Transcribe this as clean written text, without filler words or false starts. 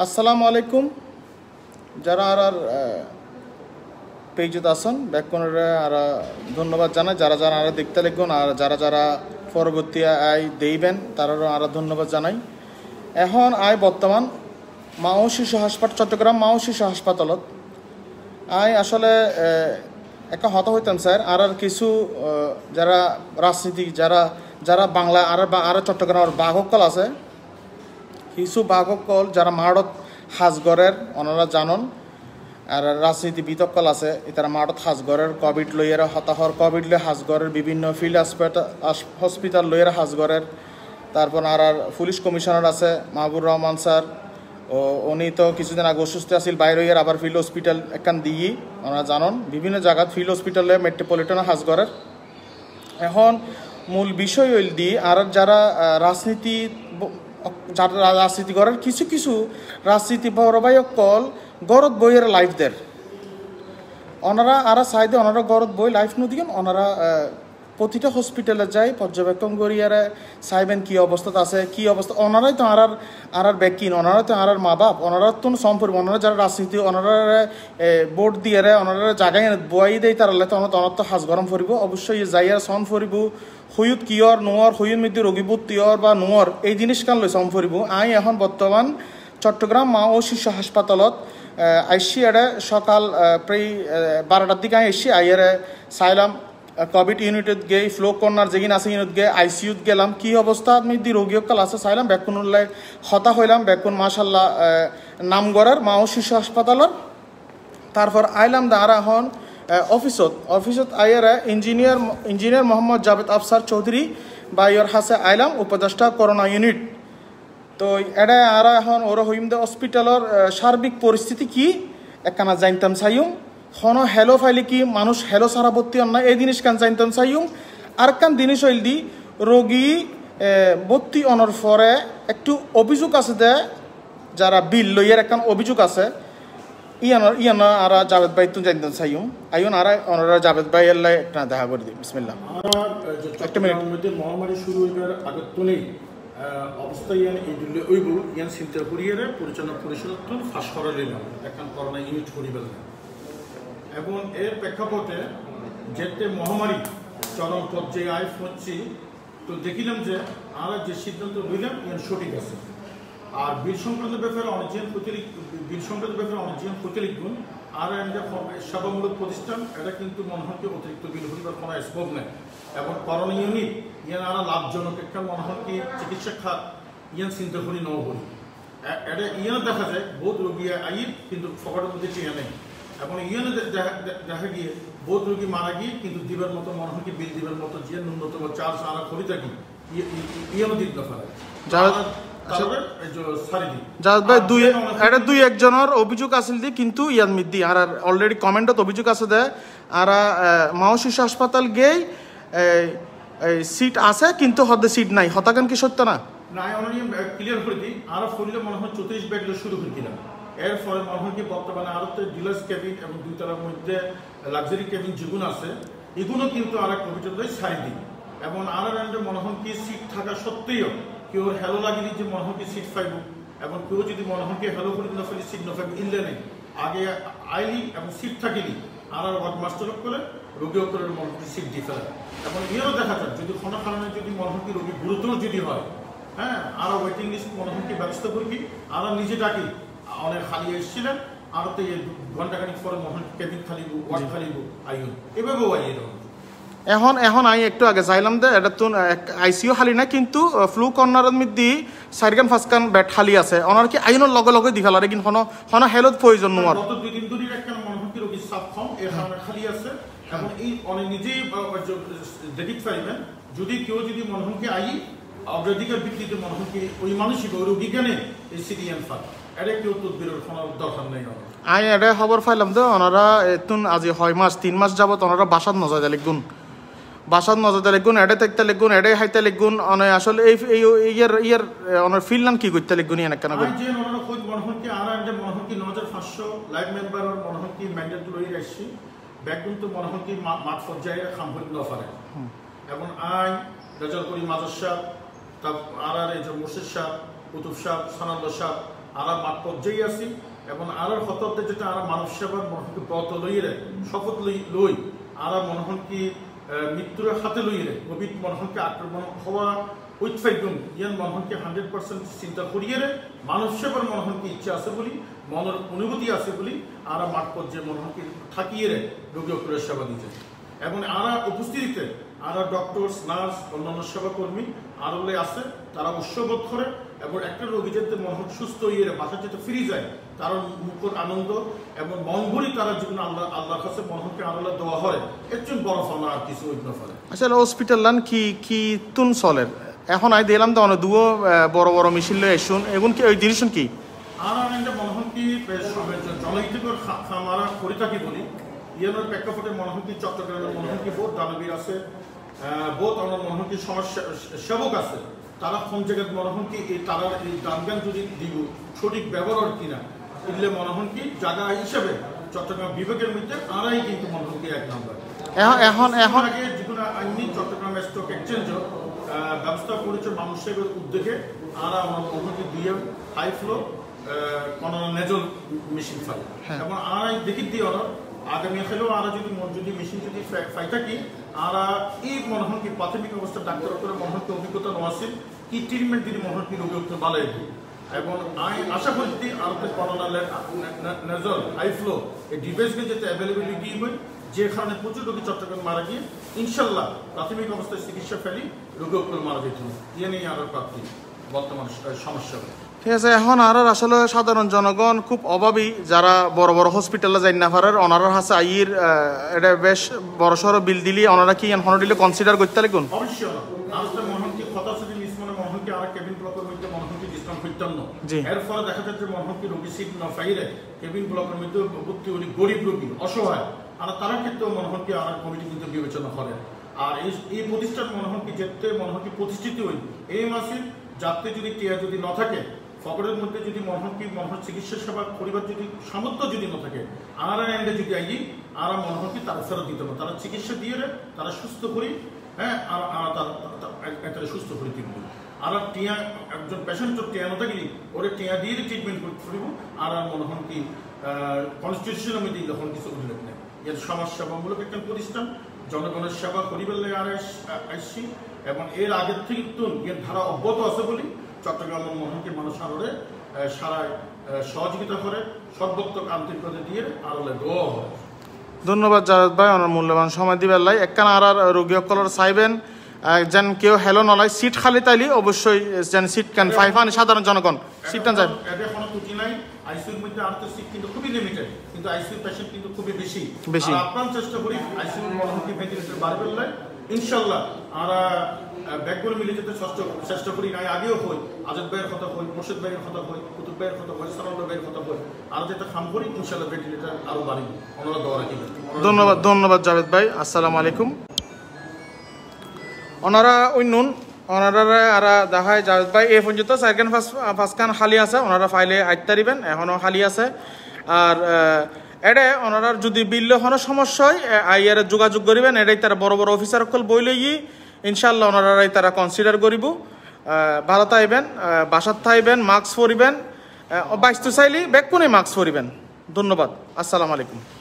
আসসালামু আলাইকুম যারা আর পেজত আছেন ব্যাককনরে আর ধন্যবাদ জানাই যারা যারা আর দেখতে লিখুন আর যারা যারা পরবর্তী আই দেইবেন তারারও আর ধন্যবাদ জানাই। এখন আই বর্তমান মাও শিশু হাসপাতাল চট্টগ্রাম মাও শিশু হাসপাতালত আই আসলে একটা হতা হইতাম স্যার আর কিছু যারা রাজনীতি যারা যারা বাংলা আর চট্টগ্রামের বাহকল আছে কিছু বাহকল যারা মাড়ত হাজগরের ওনারা জানন আর রাজনীতি বিতকল আছে তারা মাড়ত হাজগরের কোভিড লইয়ের হতাহর কোভিড লই হাজগরের বিভিন্ন ফিল্ড হসপিটাল লইয়ের হাজগরের তারপর আর পুলিশ কমিশনার আছে মাহবুর রহমান স্যার ও উনি তো কিছুদিন আগে অসুস্থ আছিল বাইরে হইয়ার আবার ফিল্ড হসপিটাল একখান দিই ওনারা জানন বিভিন্ন জায়গাত ফিল্ড হসপিটালে মেট্রোপলিটন হাজগরের। এখন মূল বিষয় হইল দি আর যারা রাজনীতি যারা রাজনীতি করার কিছু কিছু রাজনীতি বড়বাই কল গরত বইয়ের লাইফ দের ওনারা আর সাইডে ওনারা গরত বই লাইফ নদীন ওনারা প্রতিটা হসপিটালে যায় পর্যবেক্ষণ করিয়ারে সাইবেন কি অবস্থাতে আছে কি অবস্থা ওনারাই তো আর ব্যাকিন ওনারা তো আর মা বাপ ওনারা তো সম্পর্ক ওনারা যারা রাজনীতি ওনারা ভোট দিয়ে ওনারা জায়গায় বই দেয় তারালে তো ওনার তো হাজ গরম ফুরিব অবশ্যই যাইয়ার সন ফুরিব হুয়ুত কিয়র নোয়ার হুয়ুত মধ্যে রোগীবোধ তিয়র বা নোয়ার এই জিনিস কান লই সম ফুরিব আই এখন বর্তমান চট্টগ্রাম মা ও শিশু হাসপাতালত আইসি এড়ে সকাল প্রায় 12টার দিকে আইসি আইয়ারে চাইলাম কোভিড ইউনিটত গে ফ্লো কর্নার যেগিন আছে ইউনিট গে আইসিউত গেলাম কি অবস্থা মধ্যে রোগীকাল আছে চাইলাম বেকুন উল্লাই হতা হইলাম বেকুন মাশাল্লাহ নামগড়ের মা ও শিশু হাসপাতালত তারপর আইলাম আর এখন অফিসত আইয়ারে ইঞ্জিনিয়ার মোহাম্মদ জাভেদ আফসার চৌধুরী বা ইয়র হাসে আইলাম উপদেষ্টা করোনা ইউনিট তো এটা আর এখন ওর হইমদে হসপিটালের সার্বিক পরিস্থিতি কি একখানা জানতাম চাইম হনো হেলো ফাইলে কি মানুষ হেলো সারা ভর্তি অন্যায় এই জিনিস কান জানতাম চাইম আর কান জিনিস হইল দি রোগী ভর্তি অনর পরে একটু অভিযোগ আছে দে যারা বিল লইয়ের একখান অভিযোগ আছে ইয়ান আর জাভেদ ভাই তুমি জানতাম চাইম আইন আর ওনারা জাভেদ ভাই এল্লাই একটা দেখা করে দিই বিসমিল্লাহ। একটা মিনিট মধ্যে মহামারী শুরু হইবার আগের তো নেই অবস্থা ইয়ান এই দুলে ওইব ইয়ান চিন্তা করিয়ে পরিচালনা পরিষদ ফাঁস করা নিলাম এখন করোনা ইউনিট করিবেন এবং এর প্রেক্ষাপটে যেতে মহামারী চরম পর্যায়ে আয় হচ্ছি তো দেখিলাম যে আমরা যে সিদ্ধান্ত নিলাম ইয়ান সঠিক আছে আর বিল সংক্রান্ত ব্যাপারে অনেকজন প্রতিলিখ গুণ আর সেবামূলক প্রতিষ্ঠান এটা কিন্তু মনে হয় অতিরিক্ত বিল হইবার কোনো স্কোপ নেই এবং করোনা ইউনিট ইয়ান আরো লাভজনক একটা মনে হয় কি চিকিৎসা খাত ইয়ান চিন্তা করি ন করি এটা ইয়ান দেখা যায় বহুত রোগী আইর কিন্তু ফকাটের মধ্যে চেয়ে নেই এবং ইয়ানে দেখা গিয়ে বহুত রোগী মারা গিয়ে কিন্তু দিবার মতো মনে হয় কি বিল দিবার মতো যে ন্যূনতম চার্জ আনা করি থাকি ইয়ানও দিতে না পারে দুই একজনের অভিযোগ আছিল দি কিন্তু ইয়ান মিদি আর অলরেডি কমেন্টত অভিযোগ আছে দে আর মাও শিশু হাসপাতাল গেই সিট আছে কিন্তু হদে সিট নাই হতাকান কি সত্য না ক্লিয়ার করে দিই আর ফরিলে মনে হয় 34 বেড শুরু করে দিলাম এর ফলে মনে হয় কি বর্তমানে আরো তো ডিলাক্স কেবিন এবং দুইতলার মধ্যে লাক্সারি কেবিন যেগুলো আছে এগুলো কিন্তু আর কোভিডের ছাড়ি দিই এবং আর মনে হয় কি সিট থাকা সত্ত্বেও কেউ হ্যালো লাগিলি যে মনে হয় কি সিট পাইব এবং কেউ যদি মনে হয় কি হ্যালো করে না ফেলি সিট না পাইব ইনলে নেই আগে আইলি এবং সিট থাকিলি আর মাস্টার করে রোগী অক্ষরের মনে হয় সিট দিয়ে ফেলে এবং ইয়েও দেখা যায় যদি কোনো কারণে যদি মনে হয় কি রোগী গুরুতর যদি হয় হ্যাঁ আর ওয়েটিং লিস্ট মনে হয় কি ব্যবস্থা করি আর নিজে ডাকি অনেক খালি এসেছিলেন আর তো ঘন্টাখানিক পরে মনে হয় কেবিন খালিব ওয়ার্ড খালিব আইন এভাবেও আইয়ে এখন আই একটু আগে চাইলাম দে এটা তো আইসিইউ খালি না কিন্তু ফ্লু কর্নারের মধ্যে 4 5 বেড খালি আছে ওনার কি আইনের লগে লগে দি ফেলারে কিন্তু হন হেলথ প্রয়োজন নোয়ার গত 2 দিন ধরে একটা মনোভূতি রোগী সাব কম এর কারণে খালি আছে এবং এই অনেক নিজেই দেখিতে পারিবেন যদি কেউ যদি মনোভূতি আই অগ্রাধিকার ভিত্তিতে মনোভূতি ওই মানসিক ওই রোগী কেন এই সিডিএন ফাল এটা কেউ তদবিরের কোনো দরকার নেই আই এটা খবর পাইলাম তো ওনারা এতুন আজি 3 মাস যাবত ওনারা বাসাত নজর লিখুন বাসাত নজরতে লিখুন এডে থাকতে লিখুন এডে হাইতে লিখুন অনেক আসলে এই ইয়ার ওনার ফিল্ড কি করতে লিখুন ইয়ান কেন যে ওনারা খোঁজ মনোহরকে আর আন্ডে মনোহরকে 9500 লাইভ মেম্বার আর মনোহরকে ম্যান্ডেট লই আসছি ব্যাকগ্রাউন্ড তো মনোহরকে মাঠ পর্যায়ে খামভরি দফারে এবং আই রাজাল করি মাজার সাহেব তা আর এই যে মুর্শিদ সাহেব কুতুব সাহেব সানাল্লাহ সাহেব আরা মাঠ পর্যায়ে আছি এবং আরার হততে যেটা আরা মানব সেবার মনে ব্রত লইরে শপথ লই আরা মনে হন কি মৃত্যুর হাতে লইরে কোভিড মনে হনকে আক্রমণ হওয়া উৎফাইগুন ইয়ান মনে হনকে 100% চিন্তা করিয়ে মানব সেবার মনে হনকে ইচ্ছা আছে বলি মনের অনুভূতি আছে বলি আরা মাঠ পর্যায়ে মনে হনকে থাকিয়ে রোগী অকুরের সেবা দিতে এবং আরা উপস্থিতিতে আরা ডক্টরস নার্স অন্যান্য সেবাকর্মী আরো আছে তারা উৎসবোধ করে এবং একটা রোগী যাতে মন সুস্থ হয়ে বাসা যেতে ফিরে যায় তার মুখর আনন্দ এবং মন ভরি তারা জীবন আল্লাহর কাছে মনকে আল্লাহ দেওয়া হয় এর জন্য বড় ফল আর কিছু হইতে পারে আসলে হসপিটাল লান কি তুন চলের এখন আই দিলাম তো অনেক দুও বড় বড় মিছিল লই আসুন এখন কি ওই জিনিস কি আর আমরা মনে কি জনহিতকর খামারা করে থাকি বলি ইয়ানোর প্রেক্ষাপটে মনে হয় চট্টগ্রামের মনে হয় বহুত দানবীর আছে বহুত আমার মনে হয় সমস্যা সেবক আছে তারা কোন জায়গায় মনে হয় কি তারা এই দানগান যদি দিব সঠিক ব্যবহার কিনা এগুলো মনে হয় কি জায়গা হিসেবে চট্টগ্রাম বিভাগের মধ্যে আরাই কিন্তু মনে হয় কি এক নম্বর এখন আগে যেগুলো আইনি চট্টগ্রাম স্টক এক্সচেঞ্জ ব্যবস্থা করেছে মানুষের উদ্যোগে আর আমার মনে হয় দিয়ে হাই ফ্লো কোন নেজল মেশিন ফাই এবং আরাই দেখি দিয়ে আগামী খেলেও আরা যদি মেশিন যদি ফাই থাকি আরা এই মনে হয় কি প্রাথমিক অবস্থা ডাক্তার করে মনে হয় অভিজ্ঞতা আছে কি ট্রিটমেন্ট দিলে মনে হয় কি রোগী ভালো হবে এবং আমি আশা করি যে আরতে করোনা নেজল হাই ফ্লো এই ডিভাইসকে যাতে অ্যাভেলেবিলিটি হয় যে কারণে প্রচুর রোগী চট্টগ্রাম মারা গিয়ে ইনশাল্লাহ প্রাথমিক অবস্থায় চিকিৎসা ফেলি রোগী মারা যেত ইয়ে নিয়ে আরো প্রাপ্তি বর্তমান সমস্যা ঠিক আছে এখন আর আসলে সাধারণ জনগণ খুব অভাবী যারা বড় বড় হসপিটালে যাই না পারার ওনারা হাসে আইয়ের এটা বেশ বড় সড়ো বিল দিলি ওনারা কি এখন দিলে কনসিডার করতে লাগুন অবশ্যই আজকে মহনকে কথা যদি মিসমনে মহনকে আর কেবিন ব্লকের মধ্যে মহনকে ডিসকাউন্ট করতাম না এর ফলে দেখা যাচ্ছে মহনকে রোগী সিট না পাইলে কেবিন ব্লকের মধ্যে ভর্তি হলি গরিব রোগী অসহায় আর তারা কিন্তু মহনকে আর কমিটি কিন্তু বিবেচনা করে আর এই প্রতিষ্ঠান মহনকে যেতে মহনকে প্রতিষ্ঠিত হই এই মাসে যাত্রী যদি টিয়া যদি না থাকে ফকরের মধ্যে যদি মনহর চিকিৎসা সেবা পরিবার যদি সামর্থ্য যদি না থাকে আর এন্ডে যদি আই আর মনহরকে তারা ফেরত দিতে হবে তারা চিকিৎসা দিয়ে তারা সুস্থ করি হ্যাঁ আর তারা সুস্থ করে দিব আর টিয়া একজন পেশেন্ট টিয়া না থাকলে ওরে টিয়া দিয়ে ট্রিটমেন্ট করতে পারব আর মনহর কি কনস্টিটিউশনের মধ্যে যখন কিছু উল্লেখ নেই এর সমাজ সেবামূলক একটা প্রতিষ্ঠান জনগণের সেবা করিবার লাগে আর আসছি এবং এর আগের থেকে এর ধারা অব্যাহত আছে বলি চট্টগ্রামের মহনকে মানুষ আরোরে সারায় সহযোগিতা করে সর্বোত্তক আন্তরিকতা দিয়ে আরোলে দোয়া হয় ধন্যবাদ জাভেদ ভাই ওনার মূল্যবান সময় দিবার লাই একখান আর রোগী সকলের চাইবেন যেন কেউ হেলো নলাই সিট খালি তাইলি অবশ্যই যেন সিট কেন ফাইফান সাধারণ জনগণ সিট টান যায় এটা কোনো ত্রুটি নাই আইসিইউর মধ্যে আর তো সিট কিন্তু খুবই লিমিটেড কিন্তু আইসিইউ পেশেন্ট কিন্তু খুবই বেশি আর আপনারা চেষ্টা করি আইসিইউর মহনকে ভেন্টিলেটর বাড়বে লাই ইনশাআল্লাহ আর ব্যাকগুলো মিলে যেতে চেষ্টা করি নাই আগেও হই আজাদ ভাইয়ের কথা হই মোর্শেদ ভাইয়ের কথা হই কুতুব ভাইয়ের কথা হই সালাউল্লাহ ভাইয়ের কথা হই আর যেটা খাম করি ইনশাআল্লাহ ভেন্টিলেটর আরো বাড়িব ওনারা দোয়া রাখবেন ধন্যবাদ জাভেদ ভাই আসসালামু আলাইকুম ওনারা নুন ওনারা আর দেখায় জাভেদ ভাই এই পর্যন্ত সেকেন্ড ফার্স্টখান খালি আছে ওনারা ফাইলে আইতারিবেন এখনও খালি আছে আর এটা ওনার যদি বিল কোনো সমস্যা হয় আইয়ারে যোগাযোগ করিবেন এটাই তারা বড় বড় অফিসার সকল বই লই ইনশাল্লাহ ওনারাই তারা কনসিডার করিব ভালো থাকবেন বাসাত থাকবেন মাস্ক পরিবেন বাইশ তো চাইলে ব্যাগ কোনে মাস্ক পরিবেন ধন্যবাদ আসসালামু আলাইকুম